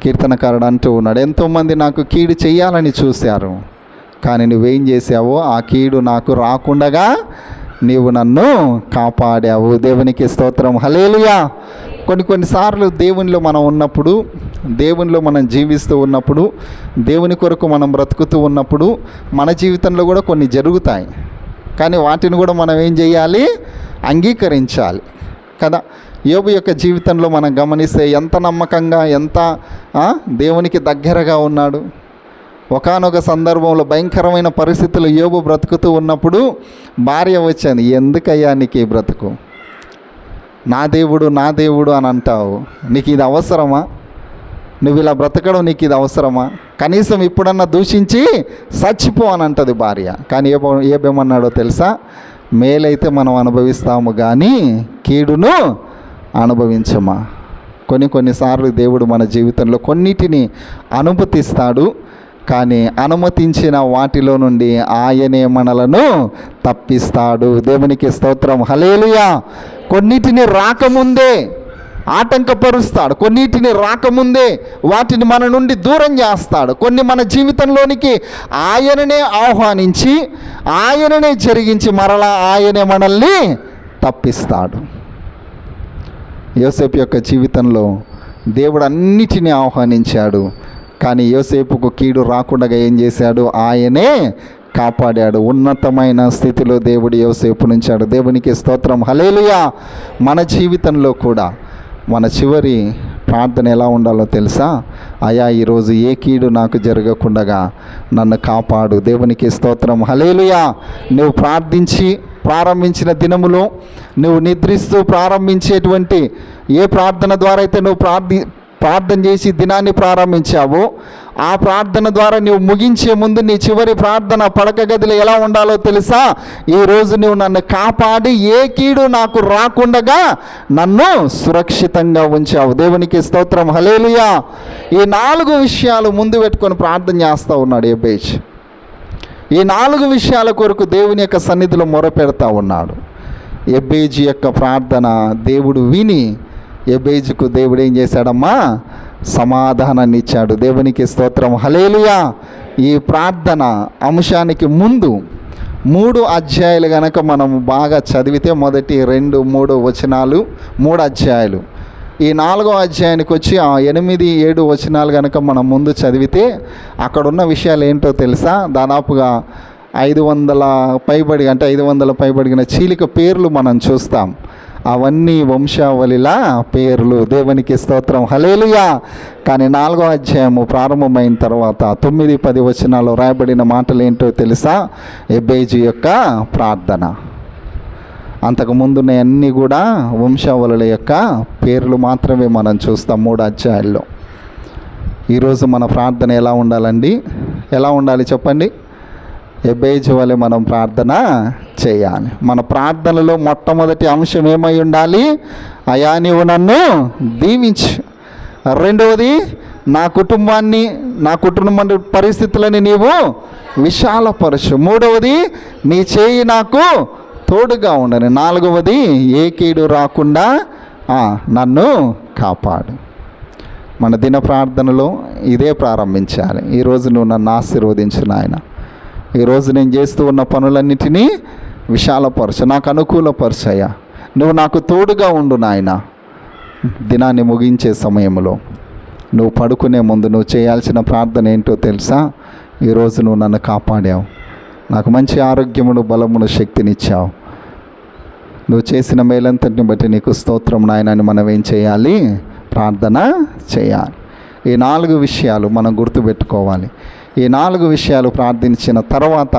కీర్తనకారుడు అంటూ ఉన్నాడు, ఎంతోమంది నాకు కీడు చేయాలని చూశారు, కానీ నువ్వేం చేసావో ఆ కీడు నాకు రాకుండగా నీవు నన్ను కాపాడావు. దేవునికి స్తోత్రం, హల్లెలూయా. కొన్నిసార్లు దేవునిలో మనం ఉన్నప్పుడు, దేవునిలో మనం జీవిస్తూ ఉన్నప్పుడు, దేవుని కొరకు మనం బ్రతుకుతూ ఉన్నప్పుడు మన జీవితంలో కూడా కొన్ని జరుగుతాయి. కానీ వాటిని కూడా మనం ఏం చేయాలి? అంగీకరించాలి కదా. యోబు యొక్క జీవితంలో మనం గమనిస్తే ఎంత నమ్మకంగా, ఎంత దేవునికి దగ్గరగా ఉన్నాడు. ఒకానొక సందర్భంలో భయంకరమైన పరిస్థితులు యోబు బ్రతుకుతూ ఉన్నప్పుడు భార్య వచ్చింది, ఎందుకయ్యా నీకు ఈ బ్రతుకు, నా దేవుడు నా దేవుడు అని అంటావు, నీకు ఇది అవసరమా? నువ్వు ఇలా బ్రతకడం నీకు ఇది అవసరమా? కనీసం ఇప్పుడన్నా దూషించి చచ్చిపో అని అంటుంది భార్య. కానీ ఏమన్నాడో తెలుసా? మేలైతే మనం అనుభవిస్తాము కానీ కీడును అనుభవించమా. కొన్నిసార్లు దేవుడు మన జీవితంలో కొన్నిటిని అనుమతిస్తాడు, కానీ అనుమతించిన వాటిలో నుండి ఆయనే మనలను తప్పిస్తాడు. దేవునికి స్తోత్రం, హల్లెలూయా. కొన్నిటిని రాకముందే ఆటంకపరుస్తాడు, కొన్నిటిని రాకముందే వాటిని మన నుండి దూరం చేస్తాడు. కొన్ని మన జీవితంలోనికి ఆయననే ఆహ్వానించి ఆయననే జరిగించి మరలా ఆయనే మనల్ని తప్పిస్తాడు. యోసేపు యొక్క జీవితంలో దేవుడు అన్నిటినీ ఆహ్వానించాడు, కానీ యోసేపుకు కీడు రాకుండా ఏం చేశాడు? ఆయనే కాపాడాడు. ఉన్నతమైన స్థితిలో దేవుడు యోసేపు నుంచాడు. దేవునికి స్తోత్రం, హల్లెలూయా. మన జీవితంలో కూడా మన చివరి ప్రార్థన ఎలా ఉండాలో తెలుసా? అయా ఈరోజు ఏ కీడు నాకు జరగకుండా నన్ను కాపాడు. దేవునికి స్తోత్రం, హల్లెలూయా. నువ్వు ప్రారంభించిన దినములో, నువ్వు నిద్రిస్తూ ప్రారంభించేటువంటి ఏ ప్రార్థన ద్వారా అయితే నువ్వు ప్రార్థన చేసి దినాన్ని ప్రారంభించావో, ఆ ప్రార్థన ద్వారా నువ్వు ముగించే ముందు నీ చివరి ప్రార్థన పడక గదిలో ఎలా ఉండాలో తెలుసా? ఈరోజు నువ్వు నన్ను కాపాడి ఏ కీడు నాకు రాకుండగా నన్ను సురక్షితంగా ఉంచావు. దేవునికి స్తోత్రం, హల్లెలూయా. ఈ 4 విషయాలు ముందు పెట్టుకొని ప్రార్థన చేస్తూ ఉన్నాడు యెబేష్. ఈ 4 విషయాల కొరకు దేవుని యొక్క సన్నిధిలో మొరపెడతా ఉన్నాడు. యెబేజు యొక్క ప్రార్థన దేవుడు విని యెబేజుకు దేవుడు ఏం చేశాడమ్మా? సమాధానాన్ని ఇచ్చాడు. దేవునికి స్తోత్రం, హల్లెలూయా. ఈ ప్రార్థన అంశానికి ముందు 3 అధ్యాయాలు కనుక మనం బాగా చదివితే, మొదటి 2, 3 వచనాలు 3 అధ్యాయాలు, ఈ 4వ అధ్యాయానికి వచ్చి 8, 7 వచనాలు కనుక మనం ముందు చదివితే అక్కడున్న విషయాలు ఏంటో తెలుసా? దాదాపుగా 500 పైబడిన చీలిక పేర్లు మనం చూస్తాం. అవన్నీ వంశావళిలా పేర్లు. దేవునికి స్తోత్రం, హల్లెలూయా. కానీ 4వ అధ్యాయము ప్రారంభమైన తర్వాత 9, 10 వచనాల్లో రాయబడిన మాటలు ఏంటో తెలుసా? యెబేజు యొక్క ప్రార్థన. అంతకుముందున్న అన్నీ కూడా వంశావళుల యొక్క పేర్లు మాత్రమే మనం చూస్తాం 3 అధ్యాయాల్లో. ఈరోజు మన ప్రార్థన ఎలా ఉండాలండి? ఎలా ఉండాలి చెప్పండి? యెబేజు వలె మనం ప్రార్థన చేయాలి. మన ప్రార్థనలో మొట్టమొదటి అంశం ఏమై ఉండాలి? అయా నీవు నన్ను దీవించు. రెండవది, నా కుటుంబ పరిస్థితులని నీవు విశాలపరచు. మూడవది, నీ చేయి నాకు తోడుగా ఉండని. నాలుగవది, ఏ కీడు రాకుండా నన్ను కాపాడు. మన దిన ప్రార్థనలో ఇదే ప్రారంభించాలి. ఈరోజు నువ్వు నన్ను ఆశీర్వదించు నాయన. ఈరోజు నేను చేస్తూ ఉన్న పనులన్నిటినీ విశాలపరచు, నాకు అనుకూలపరచయ్యా. నువ్వు నాకు తోడుగా ఉండు నాయన. దినాన్ని ముగించే సమయంలో నువ్వు పడుకునే ముందు నువ్వు చేయాల్సిన ప్రార్థన ఏంటో తెలుసా? ఈరోజు నువ్వు నన్ను కాపాడావు, నాకు మంచి ఆరోగ్యమును, బలమును, శక్తినిచ్చావు. నువ్వు చేసిన మేలంతటిని బట్టి నీకు స్తోత్రం నాయన అని మనం ఏం చేయాలి? ప్రార్థన చేయాలి. ఈ 4 విషయాలు మనం గుర్తుపెట్టుకోవాలి. ఈ 4 విషయాలు ప్రార్థించిన తర్వాత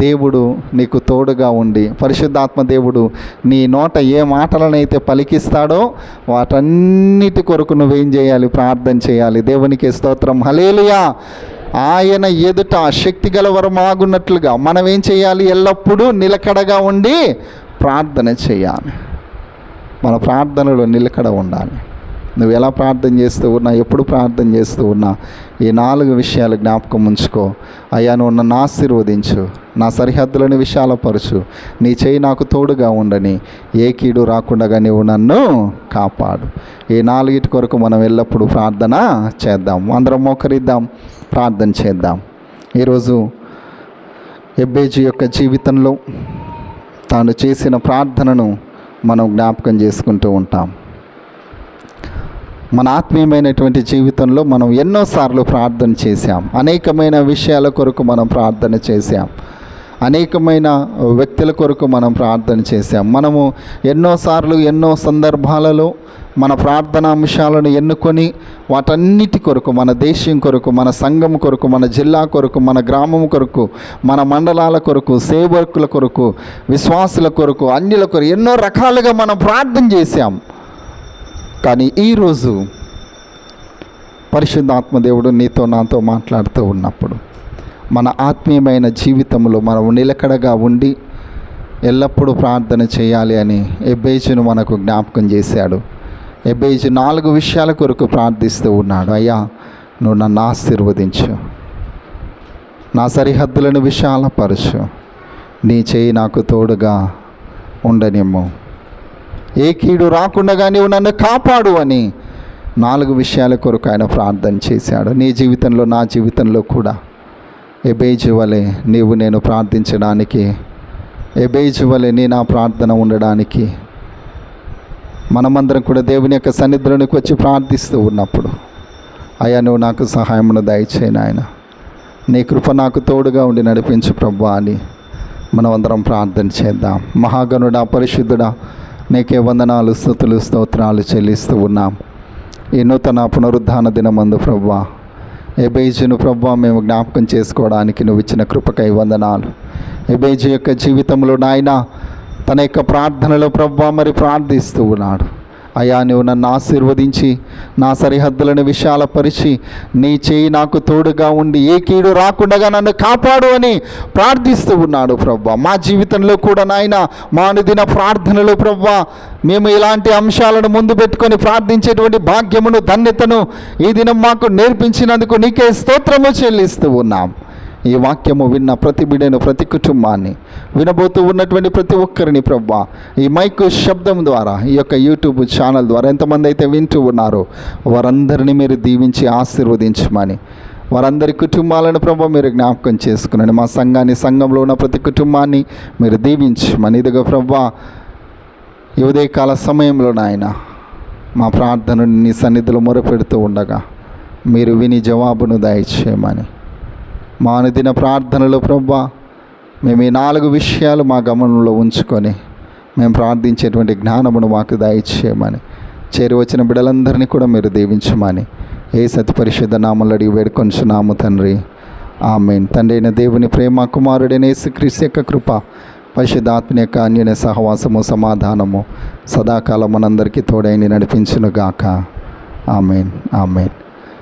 దేవుడు నీకు తోడుగా ఉండి, పరిశుద్ధాత్మ దేవుడు నీ నోట ఏ మాటలనైతే పలికిస్తాడో వాటన్నిటి కొరకు నువ్వేం చేయాలి? ప్రార్థన చేయాలి. దేవునికి స్తోత్రం, హల్లెలూయా. ఆయన ఎదుట శక్తి గలవరమాగున్నట్లుగా మనం ఏం చేయాలి? ఎల్లప్పుడూ నిలకడగా ఉండి ప్రార్థన చేయాలి. మన ప్రార్థనలో నిలకడ ఉండాలి. నువ్వు ఎలా ప్రార్థన చేస్తూ ఉన్నా, ఎప్పుడు ప్రార్థన చేస్తూ ఉన్నా ఈ 4 విషయాలు జ్ఞాపకం ఉంచుకో. అయ్యా, నువ్వు నన్ను ఆశీర్వదించు, నా సరిహద్దులను విశాలపరచు, నీ చేయి నాకు తోడుగా ఉండని, ఏ కీడు రాకుండా నీవు నన్ను కాపాడు. ఈ 4 కొరకు మనం ఎల్లప్పుడూ ప్రార్థన చేద్దాం. అందరం మోకరిద్దాం, ప్రార్థన చేద్దాం. ఈరోజు ఎబ్బేజు యొక్క జీవితంలో తాను చేసిన ప్రార్థనను మనం జ్ఞాపకం చేసుకుంటూ ఉంటాం. మన ఆత్మీయమైనటువంటి జీవితంలో మనం ఎన్నోసార్లు ప్రార్థన చేశాం. అనేకమైన విషయాల కొరకు మనం ప్రార్థన చేశాం. అనేకమైన వ్యక్తుల కొరకు మనం ప్రార్థన చేశాం. మనము ఎన్నోసార్లు ఎన్నో సందర్భాలలో మన ప్రార్థనా అంశాలను ఎన్నుకొని వాటన్నిటి కొరకు, మన దేశం కొరకు, మన సంఘం కొరకు, మన జిల్లా కొరకు, మన గ్రామం కొరకు, మన మండలాల కొరకు, సేవకుల కొరకు, విశ్వాసుల కొరకు, అన్యుల కొరకు ఎన్నో రకాలుగా మనం ప్రార్థన చేశాం. కానీ ఈరోజు పరిశుద్ధాత్మ దేవుడు నీతో నాతో మాట్లాడుతూ ఉన్నప్పుడు మన ఆత్మీయమైన జీవితంలో మనం నిలకడగా ఉండి ఎల్లప్పుడూ ప్రార్థన చేయాలి అని ఎబ్బేజును మనకు జ్ఞాపకం చేశాడు. ఎబ్బేజు 4 విషయాల కొరకు ప్రార్థిస్తూ ఉన్నాడు. అయ్యా, నువ్వు నన్ను ఆశీర్వదించు, నా సరిహద్దులను విశాలపరచు, నీ చేయి నాకు తోడుగా ఉండనిమ్ము, ఏ కీడు రాకుండా నీవు నన్ను కాపాడు అని 4 విషయాల కొరకు ఆయన ప్రార్థన చేశాడు. నీ జీవితంలో, నా జీవితంలో కూడా ఎబేజు వలె నేను ప్రార్థించడానికి, ఎబేజు వలె నా ప్రార్థన ఉండడానికి, మనమందరం కూడా దేవుని యొక్క సన్నిధిలోనికి వచ్చి ప్రార్థిస్తూ ఉన్నప్పుడు అయ్యా, నువ్వు నాకు సహాయమును దయచేయి నాయన, నీ కృప నాకు తోడుగా ఉండి నడిపించు ప్రభువా అని మనమందరం ప్రార్థన చేద్దాం. మహాగణుడా, పరిశుద్ధుడా, నీకే వందనాలు, స్తుతులు, స్తోత్రాలు చెల్లిస్తూ ఉన్నాం. ఈ నూతన పునరుద్ధాన దినమందు ప్రభువా, ఎబేజును ప్రభువా మేము జ్ఞాపకం చేసుకోవడానికి నువ్వు ఇచ్చిన కృపకై వందనాలు. ఎబేజు యొక్క జీవితంలో నాయన తన యొక్క ప్రార్థనలో ప్రభువా మరి ప్రార్థిస్తూ ఉన్నాడు. అయ్యా, నువ్వు నన్ను ఆశీర్వదించి నా సరిహద్దులను విశాలపరిచి నీ చేయి నాకు తోడుగా ఉండి ఏ కీడు రాకుండా నన్ను కాపాడు అని ప్రార్థిస్తూ ఉన్నాడు ప్రభువా. మా జీవితంలో కూడా నాయన మా అనుదిన ప్రార్థనలు ప్రభువా మేము ఇలాంటి అంశాలను ముందు పెట్టుకొని ప్రార్థించేటువంటి భాగ్యమును, ధన్యతను ఈ దినం మాకు నేర్పించినందుకు నీకే స్తోత్రము చెల్లిస్తూ ఉన్నాం. ఈ వాక్యము విన్న ప్రతి బిడ్డను, ప్రతి కుటుంబాన్ని, వినబోతూ ఉన్నటువంటి ప్రతి ఒక్కరిని ప్రభువా ఈ మైకు శబ్దం ద్వారా, ఈ యొక్క యూట్యూబ్ ఛానల్ ద్వారా ఎంతమంది అయితే వింటూ ఉన్నారో వారందరినీ మీరు దీవించి ఆశీర్వదించమని, వారందరి కుటుంబాలను ప్రభువా మీరు జ్ఞాపకం చేసుకునండి. మా సంఘంలో ఉన్న ప్రతి కుటుంబాన్ని మీరు దీవించమని. ఇదిగో ప్రభువా ఈ ఉదయకాల సమయంలో నాయన మా ప్రార్థనను నీ సన్నిధిలో మొరపెడుతూ ఉండగా మీరు విని జవాబును దయచేయమని, మా అనుదిన ప్రార్థనలో ప్రభువా మేము ఈ 4 విషయాలు మా గమనంలో ఉంచుకొని మేము ప్రార్థించేటువంటి జ్ఞానమును మాకు దయచేయమని, చేరి వచ్చిన బిడ్డలందరినీ కూడా మీరు దీవించమని యేసు పరిశుద్ధ నామములో అడిగి వేడుకొంచున్నాము తండ్రి, ఆమేన్. తండ్రి అయిన దేవుని ప్రేమ, కుమారుడైన యేసుక్రీస్తు యొక్క కృప, పరిశుద్ధాత్మ యొక్క అన్యోన్య సహవాసము, సమాధానము సదాకాలం మనందరికీ తోడైని నడిపించునుగాక. ఆమేన్, ఆమేన్.